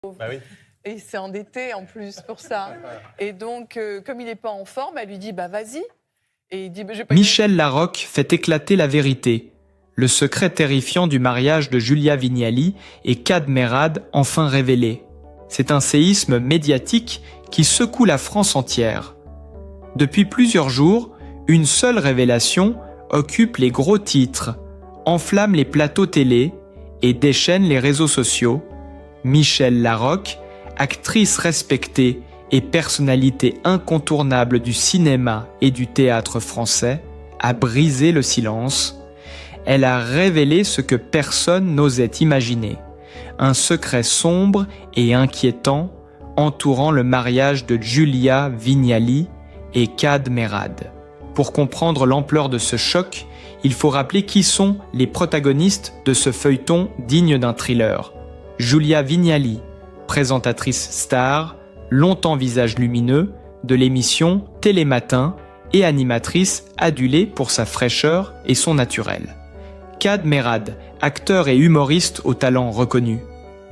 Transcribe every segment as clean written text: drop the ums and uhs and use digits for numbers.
Bah oui. Et il s'est endetté en plus pour ça. Et donc, comme il n'est pas en forme, elle lui dit bah vas-y. Et il dit bah, je vais pas Michel Larocque fait éclater la vérité. Le secret terrifiant du mariage de Julia Vignali et Kad Merad enfin révélé. C'est un séisme médiatique qui secoue la France entière. Depuis plusieurs jours, une seule révélation occupe les gros titres, enflamme les plateaux télé et déchaîne les réseaux sociaux. Michel Larocque, actrice respectée et personnalité incontournable du cinéma et du théâtre français, a brisé le silence. Elle a révélé ce que personne n'osait imaginer. Un secret sombre et inquiétant entourant le mariage de Julia Vignali et Kad Merad. Pour comprendre l'ampleur de ce choc, il faut rappeler qui sont les protagonistes de ce feuilleton digne d'un thriller. Julia Vignali, présentatrice star, longtemps visage lumineux, de l'émission Télématin et animatrice adulée pour sa fraîcheur et son naturel. Kad Merad, acteur et humoriste au talent reconnu.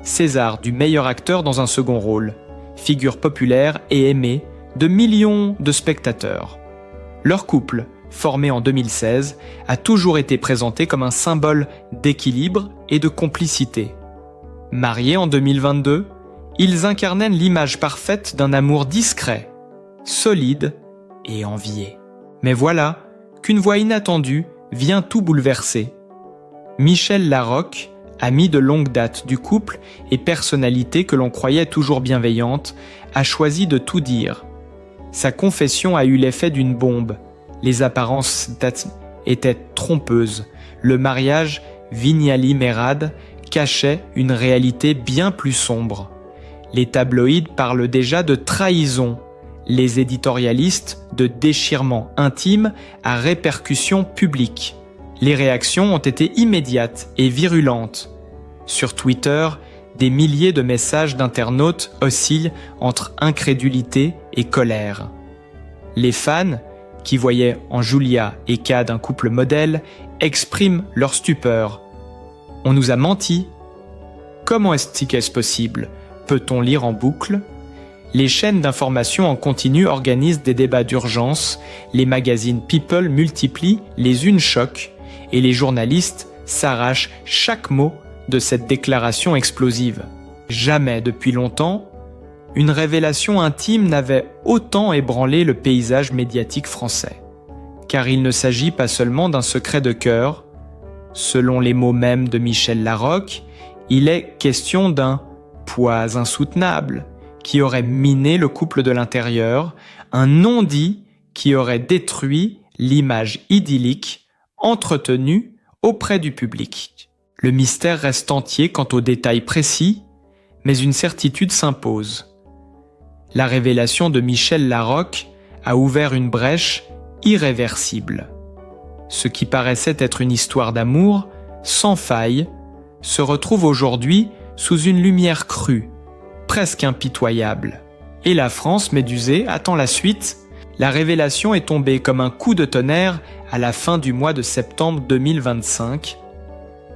César du meilleur acteur dans un second rôle. Figure populaire et aimée de millions de spectateurs. Leur couple, formé en 2016, a toujours été présenté comme un symbole d'équilibre et de complicité. Mariés en 2022, ils incarnaient l'image parfaite d'un amour discret, solide et envié. Mais voilà qu'une voix inattendue vient tout bouleverser. Michel Larocque, ami de longue date du couple et personnalité que l'on croyait toujours bienveillante, a choisi de tout dire. Sa confession a eu l'effet d'une bombe. Les apparences étaient trompeuses. Le mariage Vignali-Merad cachait une réalité bien plus sombre. Les tabloïds parlent déjà de trahison, les éditorialistes de déchirement intime à répercussion publique. Les réactions ont été immédiates et virulentes. Sur Twitter, des milliers de messages d'internautes oscillent entre incrédulité et colère. Les fans, qui voyaient en Julia et Kad un couple modèle, expriment leur stupeur. On nous a menti. Comment est-ce possible ? Peut-on lire en boucle ? Les chaînes d'information en continu organisent des débats d'urgence, les magazines People multiplient les unes chocs, et les journalistes s'arrachent chaque mot de cette déclaration explosive. Jamais depuis longtemps, une révélation intime n'avait autant ébranlé le paysage médiatique français. Car il ne s'agit pas seulement d'un secret de cœur. Selon les mots mêmes de Michel Larocque, il est question d'un poids insoutenable qui aurait miné le couple de l'intérieur, un non-dit qui aurait détruit l'image idyllique entretenue auprès du public. Le mystère reste entier quant aux détails précis, mais une certitude s'impose. La révélation de Michel Larocque a ouvert une brèche irréversible. Ce qui paraissait être une histoire d'amour, sans faille, se retrouve aujourd'hui sous une lumière crue, presque impitoyable. Et la France, médusée, attend la suite. La révélation est tombée comme un coup de tonnerre à la fin du mois de septembre 2025.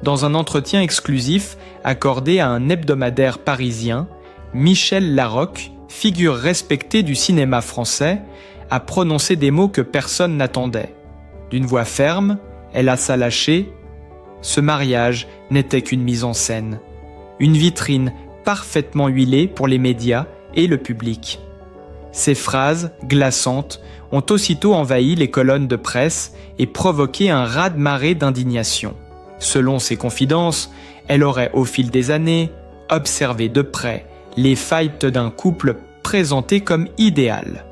Dans un entretien exclusif accordé à un hebdomadaire parisien, Michel Larocque, figure respectée du cinéma français, a prononcé des mots que personne n'attendait. D'une voix ferme, elle a lâché. Ce mariage n'était qu'une mise en scène, une vitrine parfaitement huilée pour les médias et le public. Ces phrases glaçantes ont aussitôt envahi les colonnes de presse et provoqué un raz-de-marée d'indignation. Selon ses confidences, elle aurait au fil des années observé de près les failles d'un couple présenté comme idéal.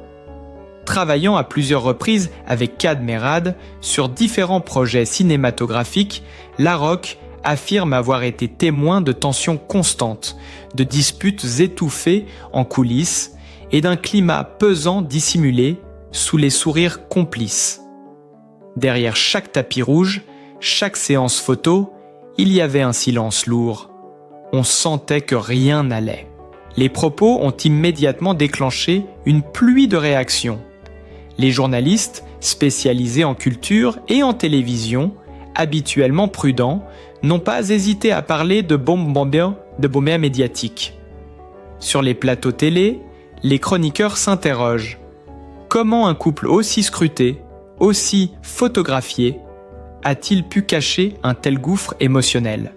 Travaillant à plusieurs reprises avec Kad Merad sur différents projets cinématographiques, Larocque affirme avoir été témoin de tensions constantes, de disputes étouffées en coulisses et d'un climat pesant dissimulé sous les sourires complices. Derrière chaque tapis rouge, chaque séance photo, il y avait un silence lourd. On sentait que rien n'allait. Les propos ont immédiatement déclenché une pluie de réactions. Les journalistes, spécialisés en culture et en télévision, habituellement prudents, n'ont pas hésité à parler de bombe médiatique. Sur les plateaux télé, les chroniqueurs s'interrogent. Comment un couple aussi scruté, aussi photographié, a-t-il pu cacher un tel gouffre émotionnel ?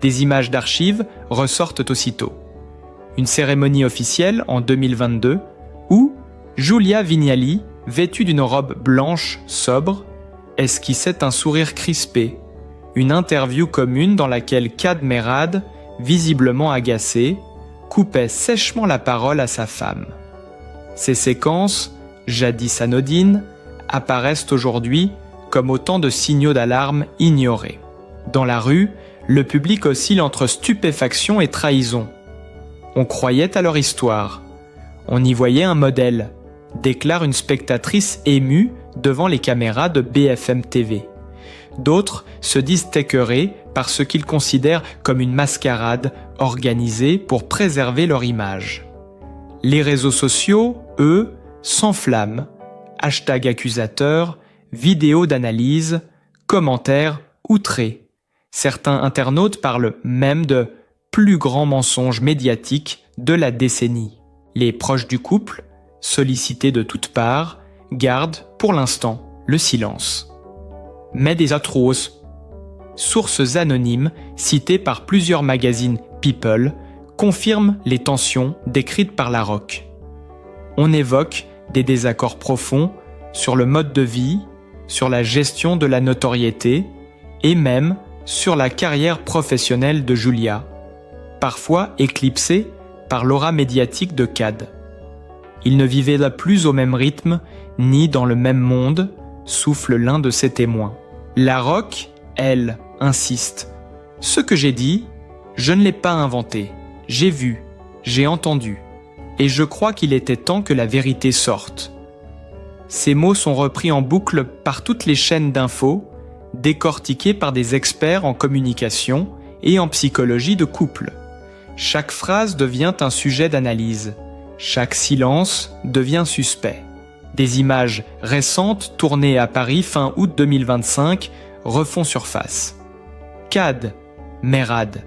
Des images d'archives ressortent aussitôt. Une cérémonie officielle en 2022 où Giulia Vignali, vêtue d'une robe blanche sobre, esquissait un sourire crispé. Une interview commune dans laquelle Kad Merad, visiblement agacé, coupait sèchement la parole à sa femme. Ces séquences, jadis anodines, apparaissent aujourd'hui comme autant de signaux d'alarme ignorés. Dans la rue, le public oscille entre stupéfaction et trahison. On croyait à leur histoire. On y voyait un modèle, déclare une spectatrice émue devant les caméras de BFM TV. D'autres se disent écœurés par ce qu'ils considèrent comme une mascarade organisée pour préserver leur image. Les réseaux sociaux, eux, s'enflamment. Hashtag accusateur, vidéos d'analyse, commentaires outrés. Certains internautes parlent même de plus grand mensonge médiatique de la décennie. Les proches du couple, sollicités de toutes parts, gardent, pour l'instant, le silence. Mais des atroces. Sources anonymes, citées par plusieurs magazines People, confirment les tensions décrites par Larocque. On évoque des désaccords profonds sur le mode de vie, sur la gestion de la notoriété et même sur la carrière professionnelle de Giulia, parfois éclipsée par l'aura médiatique de Kad. Ils ne vivaient là plus au même rythme, ni dans le même monde, souffle l'un de ses témoins. Larocque, elle, insiste. « Ce que j'ai dit, je ne l'ai pas inventé. J'ai vu, j'ai entendu. Et je crois qu'il était temps que la vérité sorte. » Ces mots sont repris en boucle par toutes les chaînes d'infos, décortiqués par des experts en communication et en psychologie de couple. Chaque phrase devient un sujet d'analyse. Chaque silence devient suspect. Des images récentes tournées à Paris fin août 2025 refont surface. Kad Merad,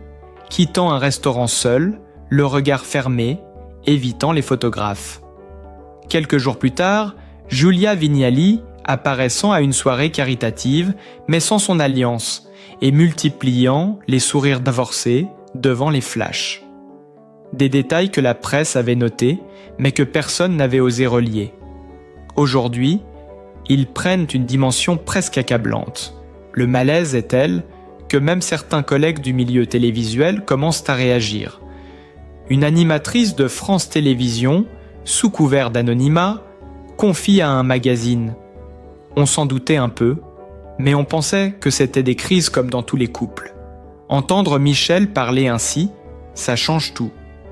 quittant un restaurant seul, le regard fermé, évitant les photographes. Quelques jours plus tard, Giulia Vignali apparaissant à une soirée caritative, mais sans son alliance, et multipliant les sourires divorcés devant les flashs. Des détails que la presse avait notés, mais que personne n'avait osé relier. Aujourd'hui, ils prennent une dimension presque accablante. Le malaise est tel que même certains collègues du milieu télévisuel commencent à réagir. Une animatrice de France Télévisions, sous couvert d'anonymat, confie à un magazine. On s'en doutait un peu, mais on pensait que c'était des crises comme dans tous les couples. Entendre Michel parler ainsi, ça change tout.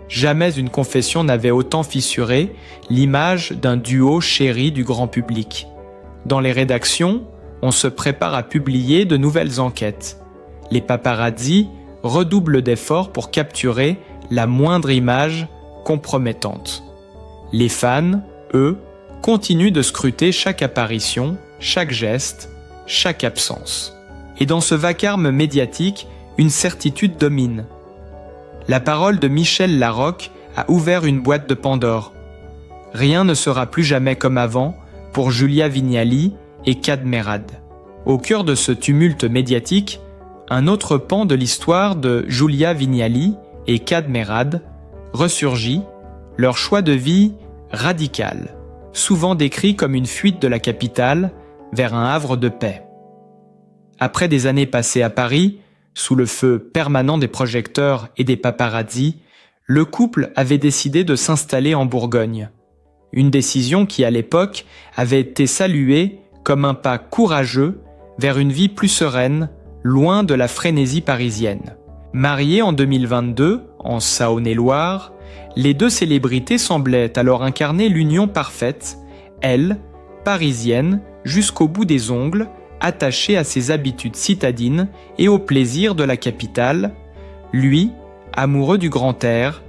Jamais une confession n'avait autant fissuré l'image d'un duo chéri du grand public. Dans les rédactions, on se prépare à publier de nouvelles enquêtes. Les paparazzis redoublent d'efforts pour capturer la moindre image compromettante. Les fans, eux, continuent de scruter chaque apparition, chaque geste, chaque absence. Et dans ce vacarme médiatique, une certitude domine. La parole de Michel Larocque a ouvert une boîte de Pandore. Rien ne sera plus jamais comme avant pour Giulia Vignali et Kad Merad. Au cœur de ce tumulte médiatique, un autre pan de l'histoire de Giulia Vignali et Kad Merad ressurgit, leur choix de vie radical, souvent décrit comme une fuite de la capitale vers un havre de paix. Après des années passées à Paris, sous le feu permanent des projecteurs et des paparazzis, le couple avait décidé de s'installer en Bourgogne. Une décision qui, à l'époque, avait été saluée comme un pas courageux vers une vie plus sereine, loin de la frénésie parisienne. Mariés en 2022, en Saône-et-Loire, les deux célébrités semblaient alors incarner l'union parfaite, elle, parisienne, jusqu'au bout des ongles, attachée à ses habitudes citadines et aux plaisirs de la capitale, lui, amoureux du grand air,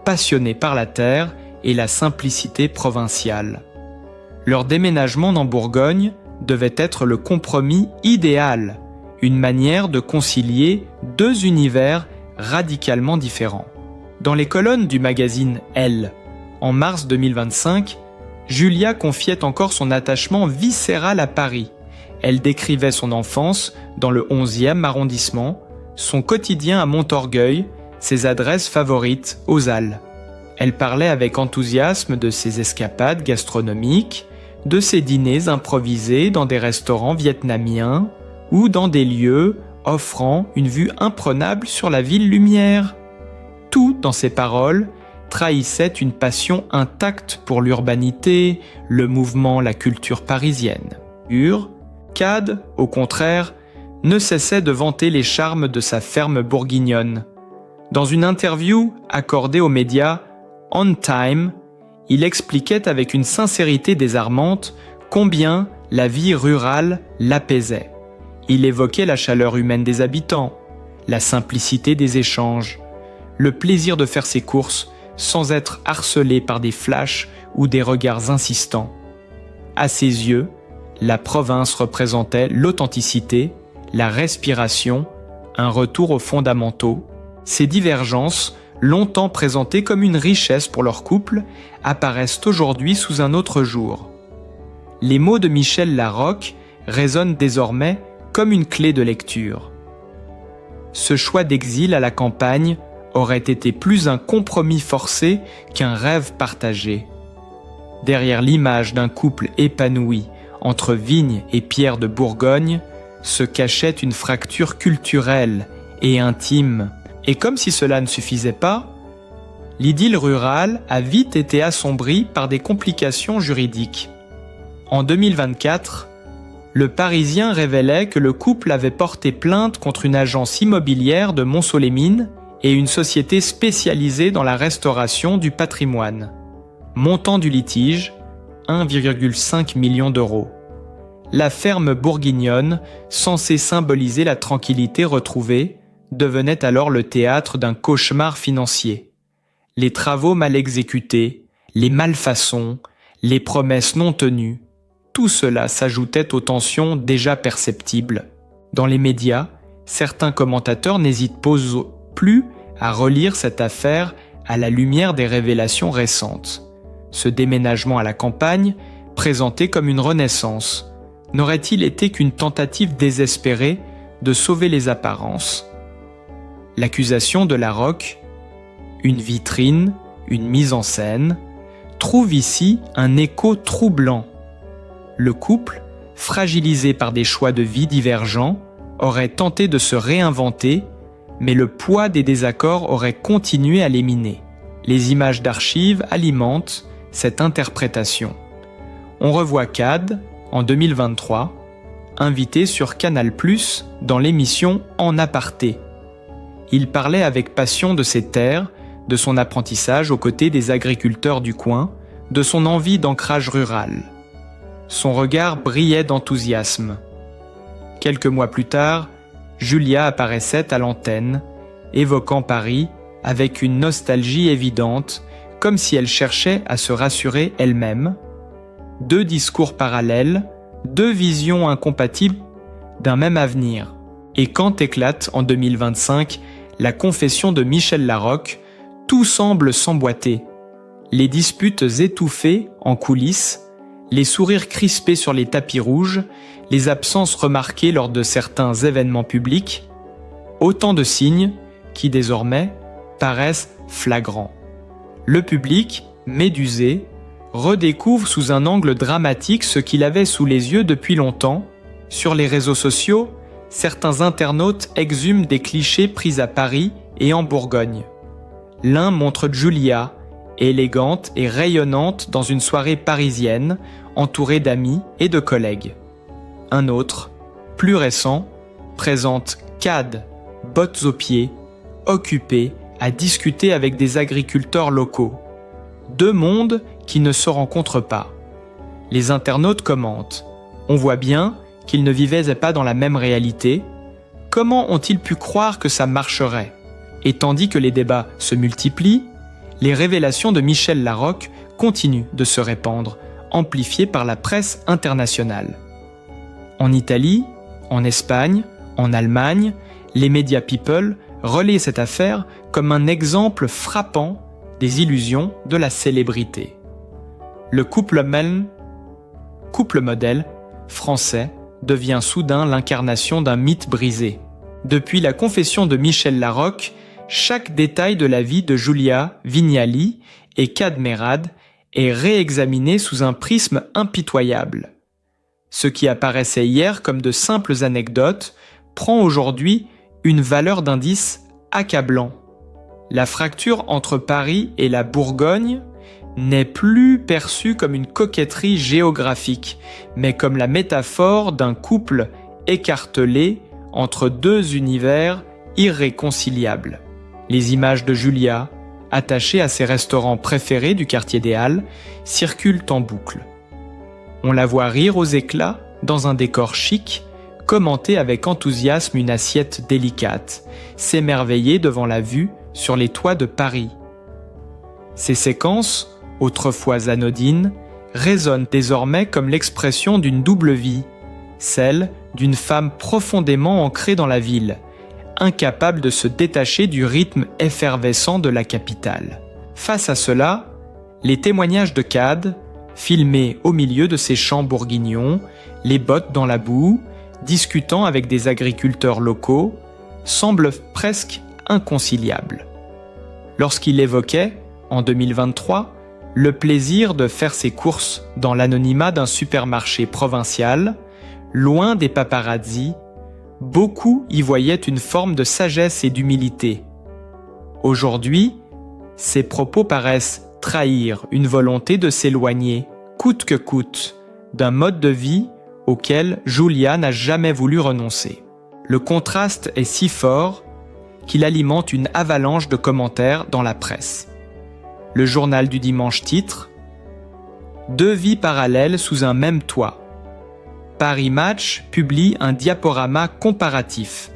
passionné par la terre et la simplicité provinciale. Leur déménagement en Bourgogne devait être le compromis idéal, une manière de concilier deux univers radicalement différents. Dans les colonnes du magazine Elle, en mars 2025, Julia confiait encore son attachement viscéral à Paris. Elle décrivait son enfance dans le 11e arrondissement, son quotidien à Montorgueil, ses adresses favorites aux Halles. Elle parlait avec enthousiasme de ses escapades gastronomiques, de ses dîners improvisés dans des restaurants vietnamiens ou dans des lieux offrant une vue imprenable sur la ville lumière. Tout dans ses paroles trahissait une passion intacte pour l'urbanité, le mouvement, la culture parisienne. Cad, au contraire, ne cessait de vanter les charmes de sa ferme bourguignonne. Dans une interview accordée aux médias On Time, il expliquait avec une sincérité désarmante combien la vie rurale l'apaisait. Il évoquait la chaleur humaine des habitants, la simplicité des échanges, le plaisir de faire ses courses sans être harcelé par des flashs ou des regards insistants. À ses yeux, la province représentait l'authenticité, la respiration, un retour aux fondamentaux. Ces divergences, longtemps présentées comme une richesse pour leur couple, apparaissent aujourd'hui sous un autre jour. Les mots de Michel Larocque résonnent désormais comme une clé de lecture. Ce choix d'exil à la campagne aurait été plus un compromis forcé qu'un rêve partagé. Derrière l'image d'un couple épanoui entre vignes et pierres de Bourgogne se cachait une fracture culturelle et intime. Et comme si cela ne suffisait pas, l'idylle rurale a vite été assombrie par des complications juridiques. En 2024, le Parisien révélait que le couple avait porté plainte contre une agence immobilière de Montceau-les-Mines et une société spécialisée dans la restauration du patrimoine. Montant du litige, 1,5 million d'euros. La ferme bourguignonne, censée symboliser la tranquillité retrouvée, devenait alors le théâtre d'un cauchemar financier. Les travaux mal exécutés, les malfaçons, les promesses non tenues, tout cela s'ajoutait aux tensions déjà perceptibles. Dans les médias, certains commentateurs n'hésitent plus à relire cette affaire à la lumière des révélations récentes. Ce déménagement à la campagne, présenté comme une renaissance, n'aurait-il été qu'une tentative désespérée de sauver les apparences ? L'accusation de Larocque, une vitrine, une mise en scène, trouve ici un écho troublant. Le couple, fragilisé par des choix de vie divergents, aurait tenté de se réinventer, mais le poids des désaccords aurait continué à les miner. Les images d'archives alimentent cette interprétation. On revoit Cad, en 2023, invité sur Canal+ dans l'émission En aparté. Il parlait avec passion de ses terres, de son apprentissage aux côtés des agriculteurs du coin, de son envie d'ancrage rural. Son regard brillait d'enthousiasme. Quelques mois plus tard, Julia apparaissait à l'antenne, évoquant Paris avec une nostalgie évidente, comme si elle cherchait à se rassurer elle-même. Deux discours parallèles, deux visions incompatibles d'un même avenir. Et quand éclate en 2025 la confession de Michel Larocque, tout semble s'emboîter. Les disputes étouffées en coulisses, les sourires crispés sur les tapis rouges, les absences remarquées lors de certains événements publics, autant de signes qui désormais paraissent flagrants. Le public, médusé, redécouvre sous un angle dramatique ce qu'il avait sous les yeux depuis longtemps. Sur les réseaux sociaux, certains internautes exhument des clichés pris à Paris et en Bourgogne. L'un montre Julia, élégante et rayonnante dans une soirée parisienne, entourée d'amis et de collègues. Un autre, plus récent, présente Cad, bottes aux pieds, occupé à discuter avec des agriculteurs locaux. Deux mondes qui ne se rencontrent pas. Les internautes commentent. On voit bien qu'ils ne vivaient pas dans la même réalité. Comment ont-ils pu croire que ça marcherait ? Et tandis que les débats se multiplient, les révélations de Michel Larocque continuent de se répandre, amplifiées par la presse internationale. En Italie, en Espagne, en Allemagne, les médias people relaie cette affaire comme un exemple frappant des illusions de la célébrité. Le couple modèle français devient soudain l'incarnation d'un mythe brisé. Depuis la confession de Michel Larocque, chaque détail de la vie de Julia Vignali et Kad Merad est réexaminé sous un prisme impitoyable. Ce qui apparaissait hier comme de simples anecdotes prend aujourd'hui une valeur d'indice accablant. La fracture entre Paris et la Bourgogne n'est plus perçue comme une coquetterie géographique, mais comme la métaphore d'un couple écartelé entre deux univers irréconciliables. Les images de Julia, attachées à ses restaurants préférés du quartier des Halles, circulent en boucle. On la voit rire aux éclats dans un décor chic, commenter avec enthousiasme une assiette délicate, s'émerveiller devant la vue sur les toits de Paris. Ces séquences, autrefois anodines, résonnent désormais comme l'expression d'une double vie, celle d'une femme profondément ancrée dans la ville, incapable de se détacher du rythme effervescent de la capitale. Face à cela, les témoignages de Kad, filmés au milieu de ses champs bourguignons, les bottes dans la boue, discutant avec des agriculteurs locaux, semblent presque inconciliables. Lorsqu'il évoquait, en 2023, le plaisir de faire ses courses dans l'anonymat d'un supermarché provincial, loin des paparazzis, beaucoup y voyaient une forme de sagesse et d'humilité. Aujourd'hui, ces propos paraissent trahir une volonté de s'éloigner, coûte que coûte, d'un mode de vie auquel Julia n'a jamais voulu renoncer. Le contraste est si fort qu'il alimente une avalanche de commentaires dans la presse. Le journal du dimanche titre « Deux vies parallèles sous un même toit ». Paris Match publie un diaporama comparatif.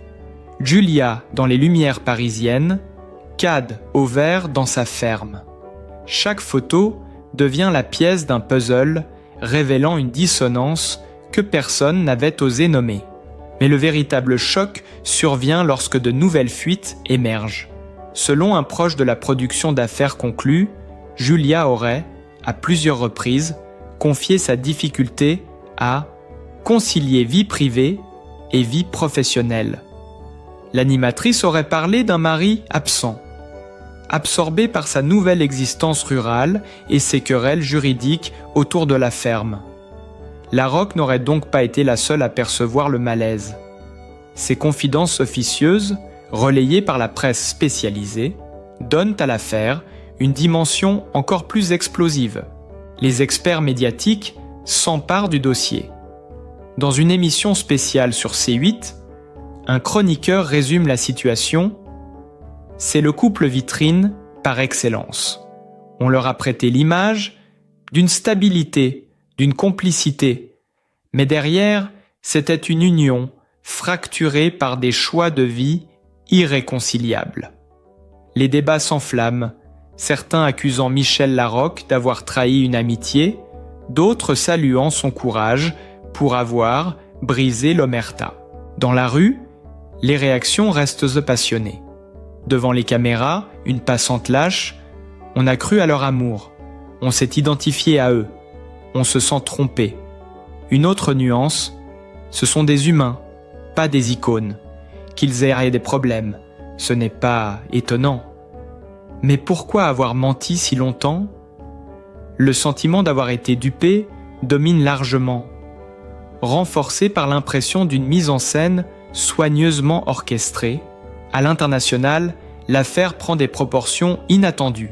Julia dans les lumières parisiennes, Kad au vert dans sa ferme. Chaque photo devient la pièce d'un puzzle révélant une dissonance que personne n'avait osé nommer. Mais le véritable choc survient lorsque de nouvelles fuites émergent. Selon un proche de la production d'affaires conclue, Julia aurait, à plusieurs reprises, confié sa difficulté à concilier vie privée et vie professionnelle. L'animatrice aurait parlé d'un mari absent, absorbé par sa nouvelle existence rurale et ses querelles juridiques autour de la ferme. Larocque n'aurait donc pas été la seule à percevoir le malaise. Ces confidences officieuses, relayées par la presse spécialisée, donnent à l'affaire une dimension encore plus explosive. Les experts médiatiques s'emparent du dossier. Dans une émission spéciale sur C8, un chroniqueur résume la situation. C'est le couple vitrine par excellence. On leur a prêté l'image d'une stabilité, d'une complicité. Mais derrière, c'était une union fracturée par des choix de vie irréconciliables. Les débats s'enflamment, certains accusant Michel Larocque d'avoir trahi une amitié, d'autres saluant son courage pour avoir brisé l'omerta. Dans la rue, les réactions restent passionnées. Devant les caméras, une passante lâche, on a cru à leur amour, on s'est identifié à eux, on se sent trompé. Une autre nuance, ce sont des humains, pas des icônes. Qu'ils aient des problèmes, ce n'est pas étonnant. Mais pourquoi avoir menti si longtemps ? Le sentiment d'avoir été dupé domine largement, renforcé par l'impression d'une mise en scène soigneusement orchestrée. À l'international, l'affaire prend des proportions inattendues.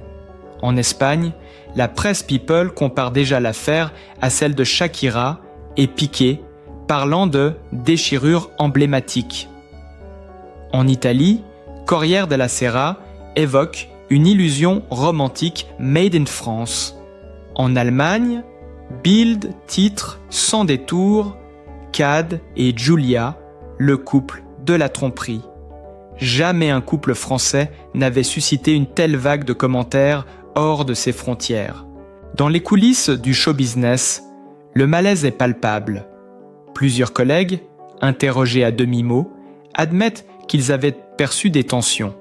En Espagne, la presse People compare déjà l'affaire à celle de Shakira et Piqué, parlant de déchirure emblématique. En Italie, Corriere della Sera évoque une illusion romantique made in France. En Allemagne, Bild titre sans détour Kad et Julia, le couple de la tromperie. Jamais un couple français n'avait suscité une telle vague de commentaires hors de ses frontières. Dans les coulisses du show business, le malaise est palpable. Plusieurs collègues, interrogés à demi-mot, admettent qu'ils avaient perçu des tensions.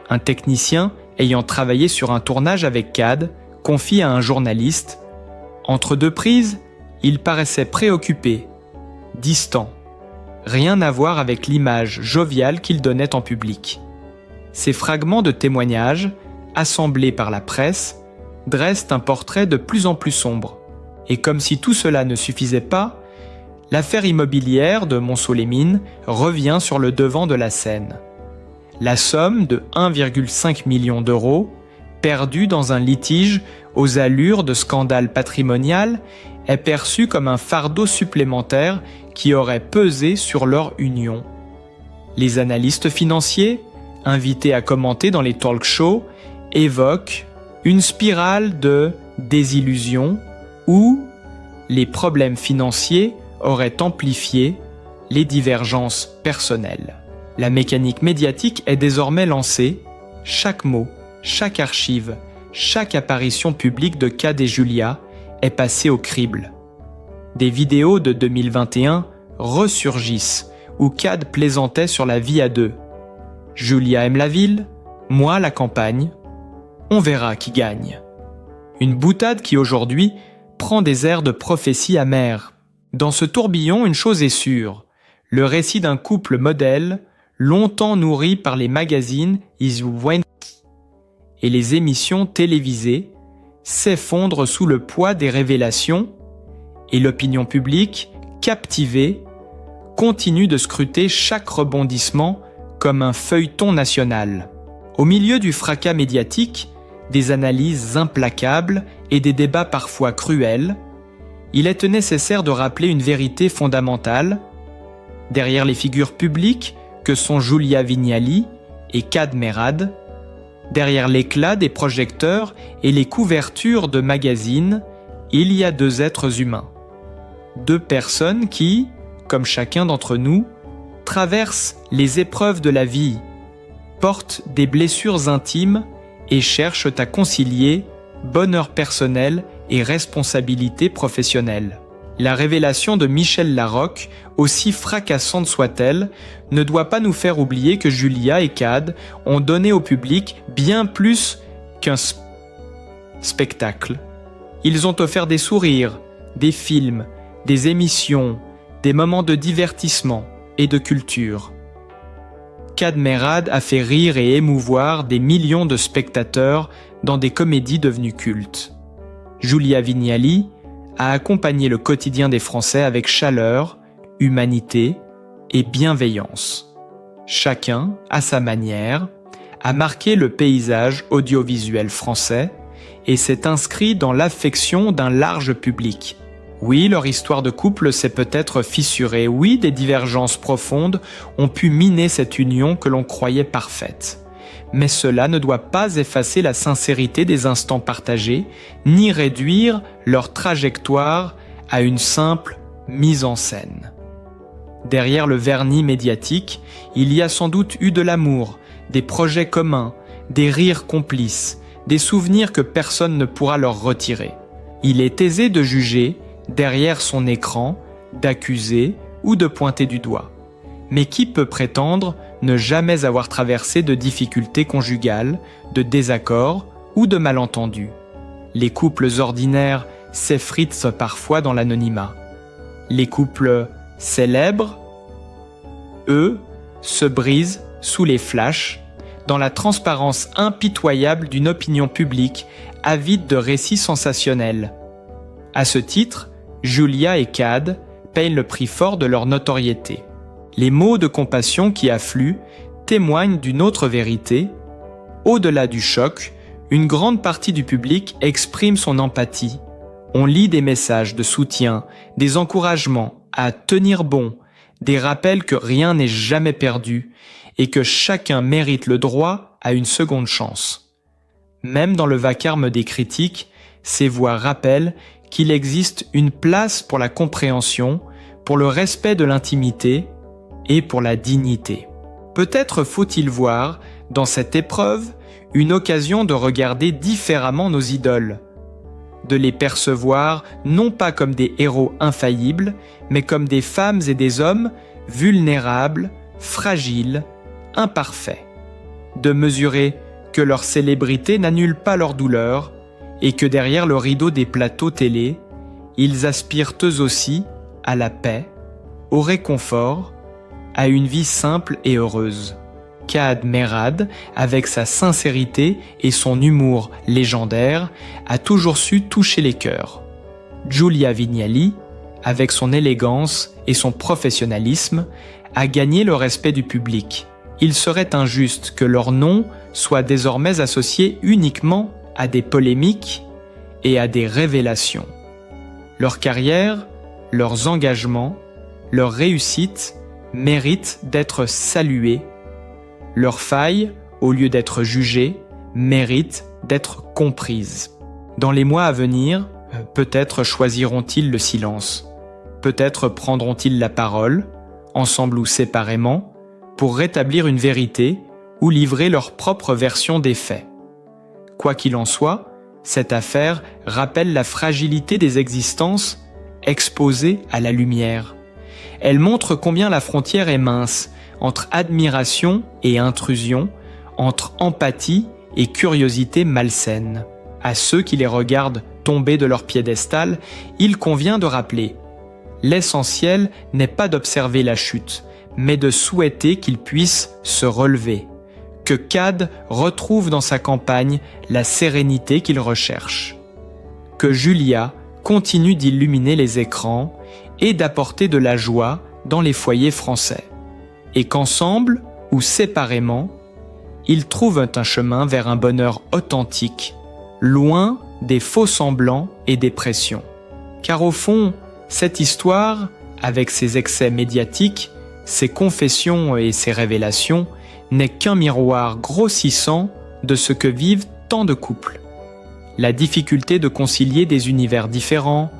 Un technicien, ayant travaillé sur un tournage avec Cad, confie à un journaliste « Entre deux prises, il paraissait préoccupé, distant. Rien à voir avec l'image joviale qu'il donnait en public. » Ces fragments de témoignages, assemblés par la presse, dressent un portrait de plus en plus sombre. Et comme si tout cela ne suffisait pas, l'affaire immobilière de Montceau-les-Mines revient sur le devant de la scène. La somme de 1,5 million d'euros, perdue dans un litige aux allures de scandale patrimonial, est perçue comme un fardeau supplémentaire qui aurait pesé sur leur union. Les analystes financiers, invités à commenter dans les talk shows, évoquent une spirale de désillusion où les problèmes financiers auraient amplifié les divergences personnelles. La mécanique médiatique est désormais lancée. Chaque mot, chaque archive, chaque apparition publique de Cad et Julia est passée au crible. Des vidéos de 2021 ressurgissent où Cad plaisantait sur la vie à deux. Julia aime la ville, moi la campagne. On verra qui gagne. Une boutade qui aujourd'hui prend des airs de prophétie amère. Dans ce tourbillon, une chose est sûre, le récit d'un couple modèle, longtemps nourri par les magazines et les émissions télévisées, s'effondre sous le poids des révélations et l'opinion publique, captivée, continue de scruter chaque rebondissement comme un feuilleton national. Au milieu du fracas médiatique, des analyses implacables et des débats parfois cruels, il est nécessaire de rappeler une vérité fondamentale. Derrière les figures publiques que sont Julia Vignali et Cad Merad, derrière l'éclat des projecteurs et les couvertures de magazines, il y a deux êtres humains. Deux personnes qui, comme chacun d'entre nous, traversent les épreuves de la vie, portent des blessures intimes et cherchent à concilier bonheur personnel et responsabilité professionnelle. La révélation de Michel Larocque, aussi fracassante soit-elle, ne doit pas nous faire oublier que Julia et Cad ont donné au public bien plus qu'un spectacle. Ils ont offert des sourires, des films, des émissions, des moments de divertissement et de culture. Cad Merad a fait rire et émouvoir des millions de spectateurs dans des comédies devenues cultes. Julia Vignali a accompagné le quotidien des Français avec chaleur, humanité et bienveillance. Chacun, à sa manière, a marqué le paysage audiovisuel français et s'est inscrit dans l'affection d'un large public. Oui, leur histoire de couple s'est peut-être fissurée. Oui, des divergences profondes ont pu miner cette union que l'on croyait parfaite. Mais cela ne doit pas effacer la sincérité des instants partagés, ni réduire leur trajectoire à une simple mise en scène. Derrière le vernis médiatique, il y a sans doute eu de l'amour, des projets communs, des rires complices, des souvenirs que personne ne pourra leur retirer. Il est aisé de juger, derrière son écran, d'accuser ou de pointer du doigt. Mais qui peut prétendre ne jamais avoir traversé de difficultés conjugales, de désaccords ou de malentendus? Les couples ordinaires s'effritent parfois dans l'anonymat. Les couples célèbres, eux, se brisent sous les flashs, dans la transparence impitoyable d'une opinion publique avide de récits sensationnels. À ce titre, Julia et Cad payent le prix fort de leur notoriété. Les mots de compassion qui affluent témoignent d'une autre vérité. Au-delà du choc, une grande partie du public exprime son empathie. On lit des messages de soutien, des encouragements à tenir bon, des rappels que rien n'est jamais perdu et que chacun mérite le droit à une seconde chance. Même dans le vacarme des critiques, ces voix rappellent qu'il existe une place pour la compréhension, pour le respect de l'intimité et pour la dignité. Peut-être faut-il voir, dans cette épreuve, une occasion de regarder différemment nos idoles, de les percevoir non pas comme des héros infaillibles, mais comme des femmes et des hommes vulnérables, fragiles imparfaits, de mesurer que leur célébrité n'annule pas leur douleur et que derrière le rideau des plateaux télé, ils aspirent eux aussi à la paix, au réconfort, à une vie simple et heureuse. Kad Merad, avec sa sincérité et son humour légendaire, a toujours su toucher les cœurs. Giulia Vignali, avec son élégance et son professionnalisme, a gagné le respect du public. Il serait injuste que leur nom soit désormais associé uniquement à des polémiques et à des révélations. Leur carrière, leurs engagements, leurs réussites méritent d'être salués. Leurs failles, au lieu d'être jugées, méritent d'être comprises. Dans les mois à venir, peut-être choisiront-ils le silence. Peut-être prendront-ils la parole, ensemble ou séparément, pour rétablir une vérité ou livrer leur propre version des faits. Quoi qu'il en soit, cette affaire rappelle la fragilité des existences exposées à la lumière. Elle montre combien la frontière est mince entre admiration et intrusion, entre empathie et curiosité malsaine. À ceux qui les regardent tomber de leur piédestal, il convient de rappeler: l'essentiel n'est pas d'observer la chute, mais de souhaiter qu'ils puissent se relever, que Kad retrouve dans sa campagne la sérénité qu'il recherche, que Giulia continue d'illuminer les écrans et d'apporter de la joie dans les foyers français, et qu'ensemble ou séparément, ils trouvent un chemin vers un bonheur authentique, loin des faux-semblants et des pressions. Car au fond, cette histoire, avec ses excès médiatiques, ses confessions et ses révélations, n'est qu'un miroir grossissant de ce que vivent tant de couples. La difficulté de concilier des univers différents,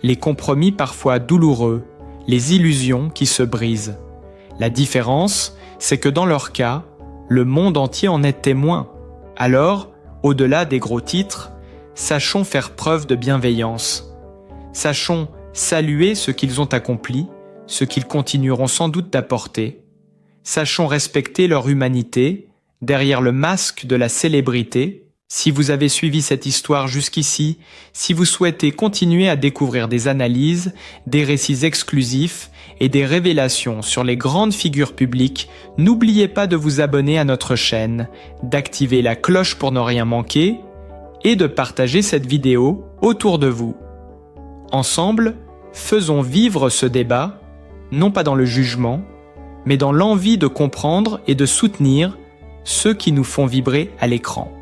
les compromis parfois douloureux, les illusions qui se brisent. La différence, c'est que dans leur cas, le monde entier en est témoin. Alors, au-delà des gros titres, sachons faire preuve de bienveillance. Sachons saluer ce qu'ils ont accompli, ce qu'ils continueront sans doute d'apporter. Sachons respecter leur humanité, derrière le masque de la célébrité. Si vous avez suivi cette histoire jusqu'ici, si vous souhaitez continuer à découvrir des analyses, des récits exclusifs et des révélations sur les grandes figures publiques, n'oubliez pas de vous abonner à notre chaîne, d'activer la cloche pour ne rien manquer et de partager cette vidéo autour de vous. Ensemble, faisons vivre ce débat, non pas dans le jugement, mais dans l'envie de comprendre et de soutenir ceux qui nous font vibrer à l'écran.